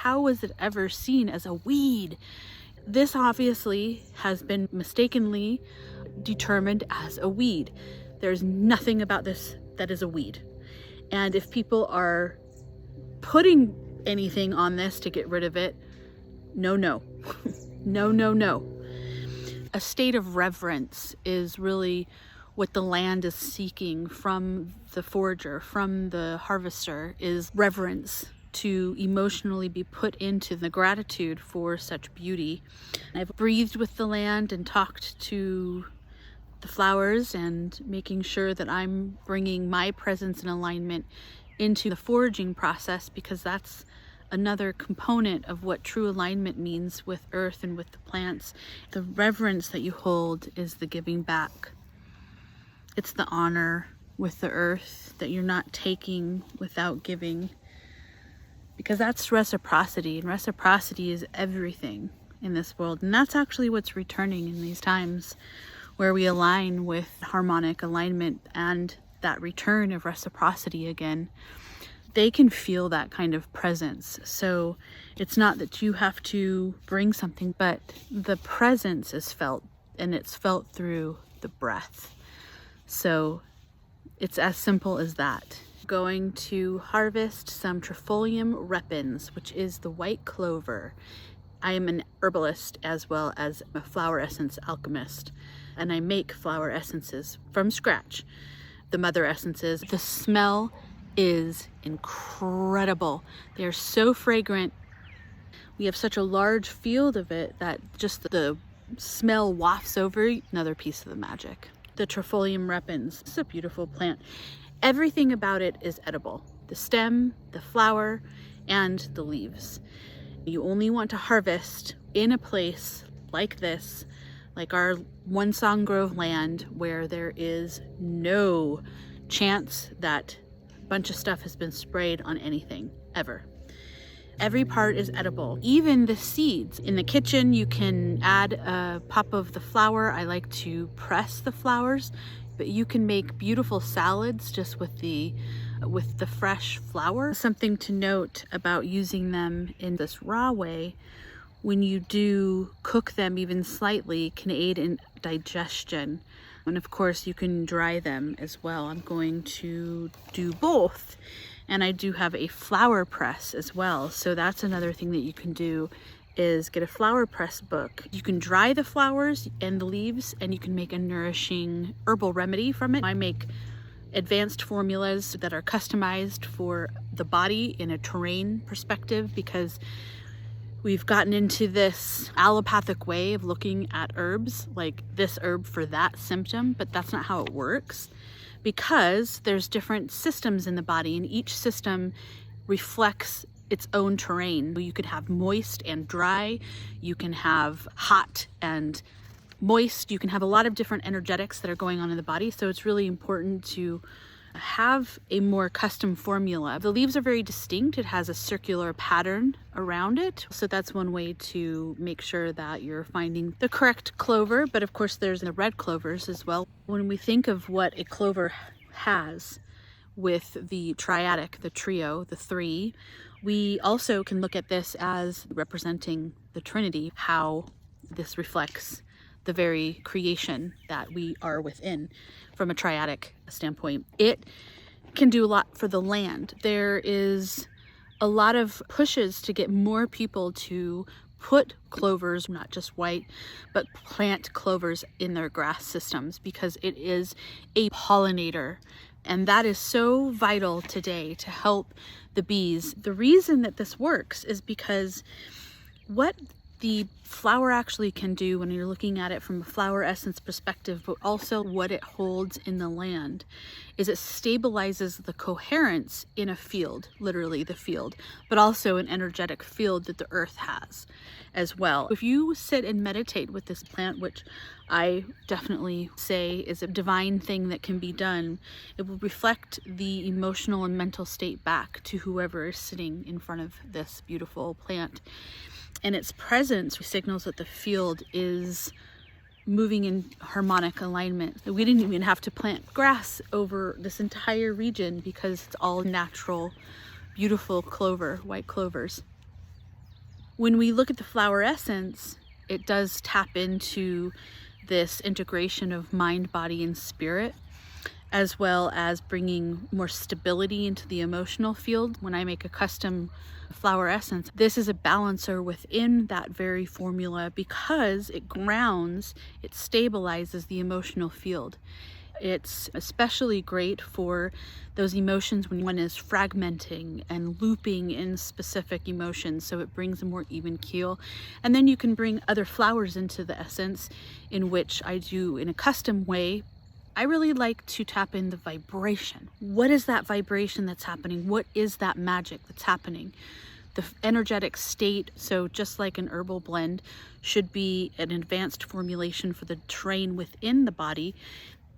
how was it ever seen as a weed? This obviously has been mistakenly determined as a weed. There's nothing about this that is a weed. And if people are putting anything on this to get rid of it, no, no, no, no, no. A state of reverence is really what the land is seeking from the forager, from the harvester, is reverence, to emotionally be put into the gratitude for such beauty. I've breathed with the land and talked to the flowers and making sure that I'm bringing my presence and alignment into the foraging process, because that's another component of what true alignment means with earth and with the plants. The reverence that you hold is the giving back. It's the honor with the earth, that you're not taking without giving, because that's reciprocity, and reciprocity is everything in this world. And that's actually what's returning in these times, where we align with harmonic alignment and that return of reciprocity again. They can feel that kind of presence. So it's not that you have to bring something, but the presence is felt, and it's felt through the breath. So it's as simple as that. Going to harvest some Trifolium repens, which is the white clover. I am an herbalist as well as a flower essence alchemist, and I make flower essences from scratch. The mother essences, the smell is incredible. They are so fragrant. We have such a large field of it that just the smell wafts over. Another piece of the magic. The Trifolium repens, it's a beautiful plant. Everything about it is edible. The stem, the flower, and the leaves. You only want to harvest in a place like this, like our One Song Grove land, where there is no chance that a bunch of stuff has been sprayed on anything, ever. Every part is edible, even the seeds. In the kitchen, you can add a pop of the flower. I like to press the flowers, but you can make beautiful salads just with the fresh flower. Something to note about using them in this raw way, when you do cook them even slightly, can aid in digestion. And of course, you can dry them as well. I'm going to do both. And I do have a flower press as well. So that's another thing that you can do, is get a flower press book. You can dry the flowers and the leaves, and you can make a nourishing herbal remedy from it. I make advanced formulas that are customized for the body in a terrain perspective, because we've gotten into this allopathic way of looking at herbs, like this herb for that symptom, but that's not how it works, because there's different systems in the body, and each system reflects its own terrain. You could have moist and dry, you can have hot and moist, you can have a lot of different energetics that are going on in the body. So it's really important to have a more custom formula. The leaves are very distinct. It has a circular pattern around it. So that's one way to make sure that you're finding the correct clover. But of course, there's the red clovers as well. When we think of what a clover has with the triadic, the trio, the three, we also can look at this as representing the Trinity, how this reflects the very creation that we are within from a triadic standpoint. It can do a lot for the land. There is a lot of pushes to get more people to put clovers, not just white, but plant clovers in their grass systems, because it is a pollinator. And that is so vital today to help the bees. The reason that this works is because what the flower actually can do, when you're looking at it from a flower essence perspective, but also what it holds in the land, is it stabilizes the coherence in a field, literally the field, but also an energetic field that the earth has as well. If you sit and meditate with this plant, which I definitely say is a divine thing that can be done, it will reflect the emotional and mental state back to whoever is sitting in front of this beautiful plant. And its presence signals that the field is moving in harmonic alignment. We didn't even have to plant grass over this entire region, because it's all natural, beautiful clover, white clovers. When we look at the flower essence, it does tap into this integration of mind, body, and spirit, as well as bringing more stability into the emotional field. When I make a custom flower essence, this is a balancer within that very formula because it grounds, it stabilizes the emotional field. It's especially great for those emotions when one is fragmenting and looping in specific emotions, so it brings a more even keel. And then you can bring other flowers into the essence, in which I do in a custom way. I really like to tap in the vibration. What is that vibration that's happening? What is that magic that's happening? The energetic state, so just like an herbal blend should be an advanced formulation for the terrain within the body,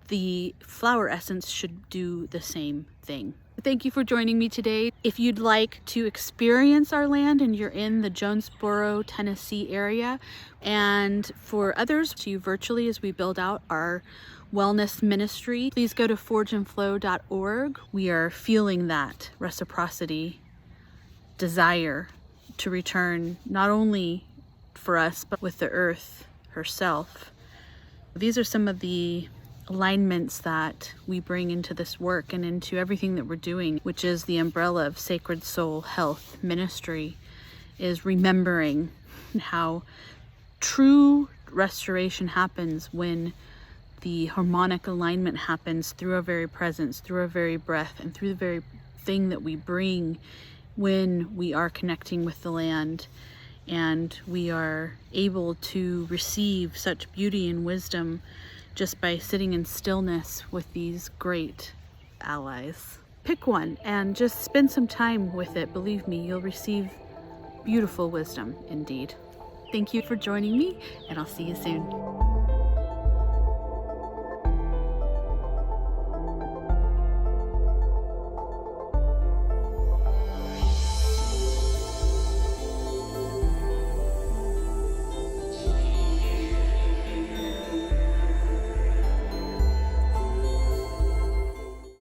the flower essence should do the same thing. Thank you for joining me today. If you'd like to experience our land and you're in the Jonesborough, Tennessee area, and for others to you virtually as we build out our wellness ministry, please go to forgeandflow.org. We are feeling that reciprocity, desire to return, not only for us, but with the earth herself. These are some of the alignments that we bring into this work and into everything that we're doing, which is the umbrella of Sacred Soul Health Ministry, is remembering how true restoration happens when the harmonic alignment happens through our very presence, through our very breath, and through the very thing that we bring when we are connecting with the land, and we are able to receive such beauty and wisdom just by sitting in stillness with these great allies. Pick one and just spend some time with it. Believe me, you'll receive beautiful wisdom indeed. Thank you for joining me, and I'll see you soon.